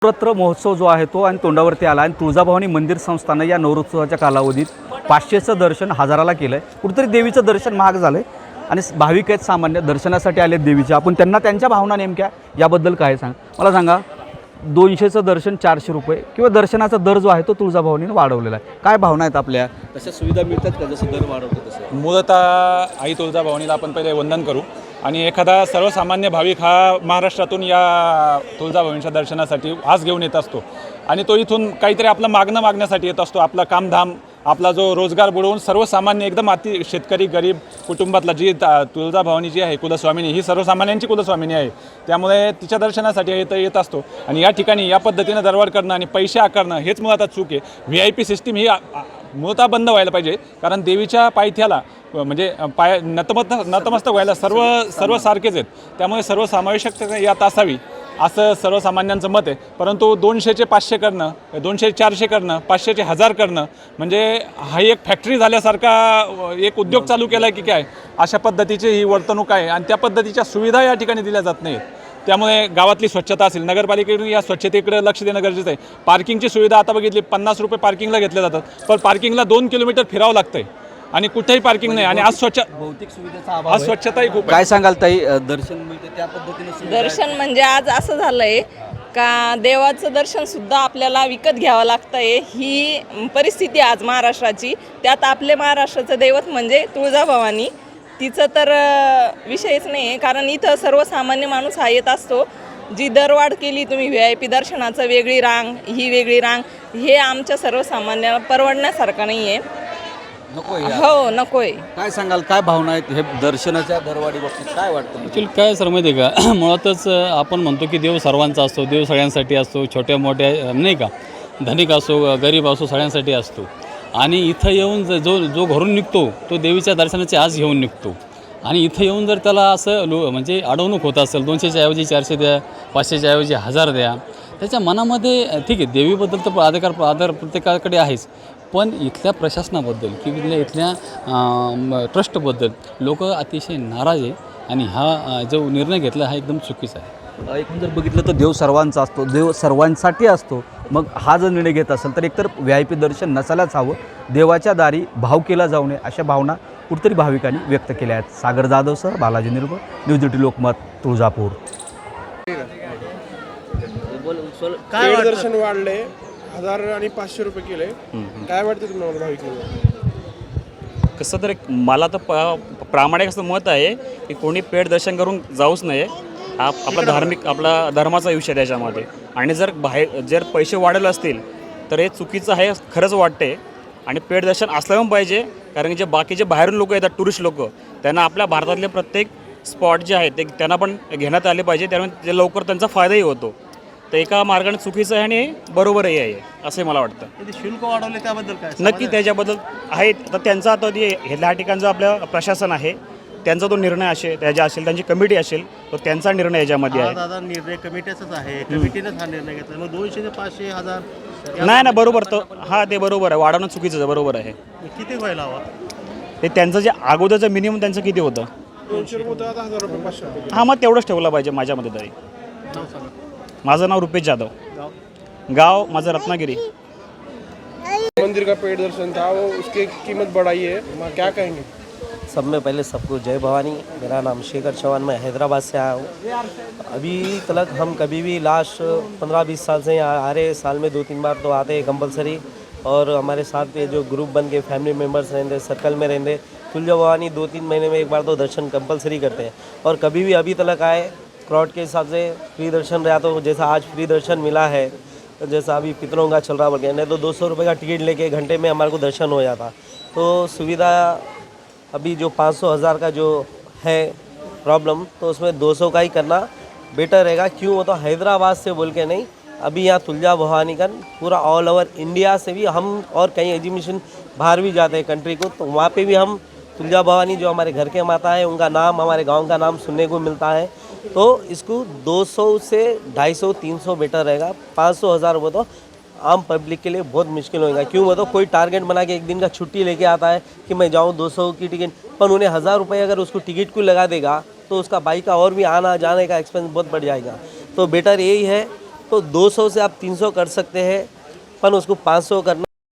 नवरात्र महोत्सव जो आहे तो आणि तोंडावरती आला आणि तुळजाभवानी मंदिर संस्थानं या नवरोत्सवाच्या कालावधीत 500चं दर्शन 1000ला केलं आहे. कुठेतरी देवीचं दर्शन महाग झालं आहे आणि भाविक आहेत सामान्य दर्शनासाठी आले देवीचे. आपण त्यांना त्यांच्या भावना नेमक्या याबद्दल काय मला सांगा. 200चं दर्शन 400 रुपये किंवा दर्शनाचा दर जो आहे तो तुळजाभवानीनं वाढवलेला आहे. काय भावना आहेत आपल्या? तशा सुविधा मिळतात का जसं दर वाढवतो तसं? मूलतः आई तुळजाभवानीला आपण पहिले वंदन करू आणि एखादा सर्वसामान्य भाविक हा महाराष्ट्रातून या तुळजाभवानीच्या दर्शनासाठी आस घेऊन येत असतो आणि तो इथून काहीतरी आपलं मागण्यासाठी येत असतो. आपला कामधाम, आपला जो रोजगार बुडवून सर्वसामान्य एकदम शेतकरी गरीब कुटुंबातला जी तुळजाभवानी जी आहे कुलस्वामिनी, ही सर्वसामान्यांची कुलस्वामिनी आहे. त्यामुळे तिच्या दर्शनासाठी येत असतो आणि या ठिकाणी या पद्धतीनं दरवाढ करणं आणि पैसे आकारणं हेच मुळात चूक आहे. VIP सिस्टीम ही मूळतः बंद व्हायला पाहिजे, कारण देवीच्या पायथ्याला म्हणजे नतमस्तक व्हायला सर्व सारखेच आहेत. त्यामुळे सर्वसमावेशकता यात असावी असं सर्वसामान्यांचं मत आहे. परंतु 200चे 500 करणं, 200 400 करणं, 500चे 1000 करणं म्हणजे हा एक फॅक्टरी झाल्यासारखा एक उद्योग चालू केला आहे की काय, अशा पद्धतीची ही वर्तणूक आहे आणि त्या पद्धतीच्या सुविधा या ठिकाणी दिल्या जात नाहीत. त्यामुळे गावातली स्वच्छता असेल, नगरपालिकेकडून या स्वच्छतेकडे लक्ष देणं गरजेचं आहे. पार्किंगची सुविधा आता बघितली 50 रुपये पार्किंगला घेतले जातात, पण पार्किंगला 2 किलोमीटर फिरावं लागतंय आणि कुठेही पार्किंग नाही आणि आज भौतिक सुविधेचा अभाव आहे. अस्वच्छताही खूप आहे. काय सांगाल ताई? दर्शन मिळते त्या पद्धतीने दर्शन म्हणजे आज असं झालंय का देवाचं दर्शन सुद्धा आपल्याला विकत घ्यावं लागतंय, ही परिस्थिती आज महाराष्ट्राची. त्यात आपले महाराष्ट्राचं दैवत म्हणजे तुळजाभवानी, तिचं तर विषयच नाही आहे. कारण इथं सर्वसामान्य माणूस हा येत असतो. जी दरवाढ केली तुम्ही VIP दर्शनाचं, वेगळी रांग ही वेगळी रांग, हे आमच्या सर्वसामान्यांना परवडण्यासारखं नाही आहे. हो नकोय. काय सांगाल, काय भावना आहेत हे दर्शनाच्या दरवाढी बाबतीत? काय वाटतं? ॲक्च्युली काय सर माहिती आहे का, मुळातच आपण म्हणतो की देव सर्वांचा असतो, देव सगळ्यांसाठी असतो, छोट्या मोठ्या नाही का, धनिक असो गरीब असो सगळ्यांसाठी असतो. आणि इथं येऊन जो घरून निघतो तो देवीच्या दर्शनाची आस घेऊन निघतो आणि इथं येऊन जर त्याला असं म्हणजे अडवणूक होत असेल, 200च्या ऐवजी 400 द्या, 500च्या ऐवजी 1000 द्या, त्याच्या मनामध्ये ठीक आहे देवीबद्दल तर आदर प्रत्येकाकडे आहेच, पण इथल्या प्रशासनाबद्दल किंवा इथल्या ट्रस्टबद्दल लोक अतिशय नाराज आहे आणि हा जो निर्णय घेतला हा एकदम चुकीचा आहे. एकूण जर बघितलं तर देव सर्वांचा असतो, देव सर्वांसाठी असतो. मग हा जर निर्णय घेत असेल तर एकतर VIP दर्शन नसायलाच हवं, देवाच्या दारी भाव केला जाऊ नये, अशा भावना कुठेतरी भाविकांनी व्यक्त केल्या आहेत. सागर जाधव सर, बालाजी निर्भर, न्यूज ड्युटी लोकमत, तुळजापूर. काय दर्शन वाढले 1000 आणि 500 रुपये केले, काय वाटतं तुम्हाला भाविकांना? कसं तर मला तर प्रामाणिक असं मत आहे की कोणी पेड दर्शन करून जाऊच नये. आपला धर्माचा विषय त्याच्यामध्ये. आणि जर पैसे वाढवले असतील तर हे चुकीचं आहे खरंच वाटते. आणि पेड दर्शन असलं पण पाहिजे, कारण जे बाकीचे बाहेरून लोक येतात, टुरिस्ट लोक, त्यांना आपल्या भारतातले प्रत्येक स्पॉट जे आहेत ते त्यांना पण घेण्यात आले पाहिजे. त्यामुळे ते लवकर त्यांचा फायदाही होतो. तर एका मार्गाने चुकीचं आहे आणि बरोबरही आहे असं मला वाटतं. शुल्क वाढवले त्याबद्दल काय? नक्की त्याच्याबद्दल आहे तर त्यांचा आता ह्या ठिकाणचं आपलं प्रशासन आहे, त्यांचा तो निर्णय असेल त्यांची कमिटी असेल तर त्यांचा निर्णय याच्यामध्ये आहे. दादा निर्णय कमिटीचाच आहे, कमिटीनेच हा निर्णय घेतला. मग 200 ते 500 1000 नाही बरोबर तर हा ते बरोबर आहे, वाढवणं चुकीचं आहे, बरोबर आहे. किती व्हायला हवा? ते त्यांचं जे अगोदरचं मिनिमम त्यांचं किती होतं? 200 रुपये होतं, आता 1000 रुपये 500 रुपये. हां, मग तेवढंच ठेवलं पाहिजे माझ्यामध्ये तरी. माझं नाव रुपेश जाधव, गाव माझं रत्नागिरी. मंदिर का पेड दर्शन था, वो उसकी कीमत बढ़ाई है, क्या कहेंगे? सब में पहले सबको जय भवानी। मेरा नाम शेखर चौहान, मैं हैदराबाद से आया हूँ। अभी तक हम कभी भी लास्ट 15-20 साल से यहाँ आ रहे, साल में 2-3 बार तो आते हैं कंपलसरी। और हमारे साथ में जो ग्रुप बन के फैमिली मेम्बर्स रहते, सर्कल में रहते, तुलजा भवानी 2-3 महीने में एक बार तो दर्शन कंपलसरी करते हैं। और कभी भी अभी तक आए क्राउड के हिसाब से फ्री दर्शन रहा, तो जैसा आज फ्री दर्शन मिला है, जैसा अभी पितरों का चल रहा बोल गया, नहीं तो 200 रुपये का टिकट लेके घंटे में हमारे को दर्शन हो जाता। तो सुविधा अभी जो 500-1000 का जो है प्रॉब्लम, तो उसमें 200 का ही करना बेटर रहेगा। क्यों? वो तो हैदराबाद से बोल के नहीं, अभी यहाँ तुलजा भवानी का पूरा ऑल ओवर इंडिया से भी हम और कई एग्जीबिशन बाहर भी जाते हैं कंट्री को, तो वहाँ पे भी हम तुलजा भवानी जो हमारे घर के माता है उनका नाम, हमारे गांव का नाम सुनने को मिलता है। तो इसको 200 से 250-300 बेटर रहेगा। 500-1000 रुपये तो आम पब्लिक के लिए बहुत मुश्किल होगा। क्यों? वो तो कोई टारगेट बना के एक दिन का छुट्टी लेके आता है कि मैं जाऊँ 200 की टिकट, पर उन्हें 1000 रुपये अगर उसको टिकट को लगा देगा तो उसका बाइक का और भी आना जाने का एक्सपेंस बहुत बढ़ जाएगा। तो बेटर यही है तो 200 से आप 300 कर सकते हैं, पर उसको 500 करना